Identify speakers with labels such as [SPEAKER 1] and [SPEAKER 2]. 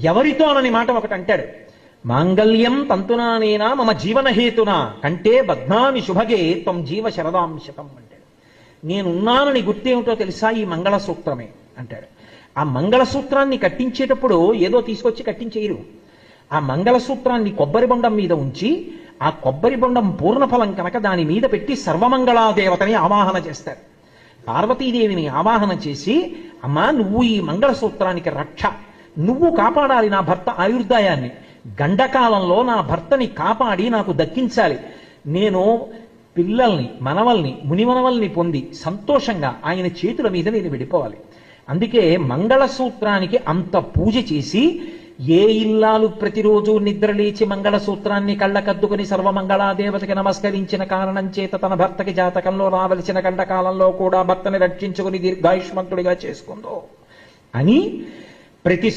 [SPEAKER 1] ఎవరితోనని మాట ఒకటి అంటాడు. మాంగళ్యం తంతునానేనా మమ జీవనహేతునా కంటే బధ్నామి శుభగే త్వం జీవ శరదాంశతం అంటాడు. నేనున్నానని గుర్తేమిటో తెలుసా? ఈ మంగళసూత్రమే అంటాడు. ఆ మంగళసూత్రాన్ని కట్టించేటప్పుడు ఏదో తీసుకొచ్చి కట్టించేయరు. ఆ మంగళసూత్రాన్ని కొబ్బరి బొండం మీద ఉంచి, ఆ కొబ్బరి బొండం పూర్ణఫలం కనుక దాని మీద పెట్టి సర్వమంగళాదేవతని ఆవాహన చేస్తారు. పార్వతీదేవిని ఆవాహన చేసి, అమ్మా నువ్వు ఈ మంగళసూత్రానికి రక్ష, నువ్వు కాపాడాలి నా భర్త ఆయుర్దాయాన్ని, గండకాలంలో నా భర్తని కాపాడి నాకు దక్కించాలి, నేను పిల్లల్ని మనవల్ని మునిమనవల్ని పొంది సంతోషంగా ఆయన చేతుల మీద నేను విడిపోవాలి. అందుకే మంగళసూత్రానికి అంత పూజ చేసి, ఏ ఇల్లాలు ప్రతిరోజు నిద్రలేచి మంగళసూత్రాన్ని కళ్ళకద్దుకుని సర్వమంగళాదేవతకి నమస్కరించిన కారణం చేత తన భర్తకి జాతకంలో రావలసిన గండకాలంలో కూడా భర్తని రక్షించుకుని దీర్ఘాయుష్మంతుడిగా చేసుకుందో అని ప్రతి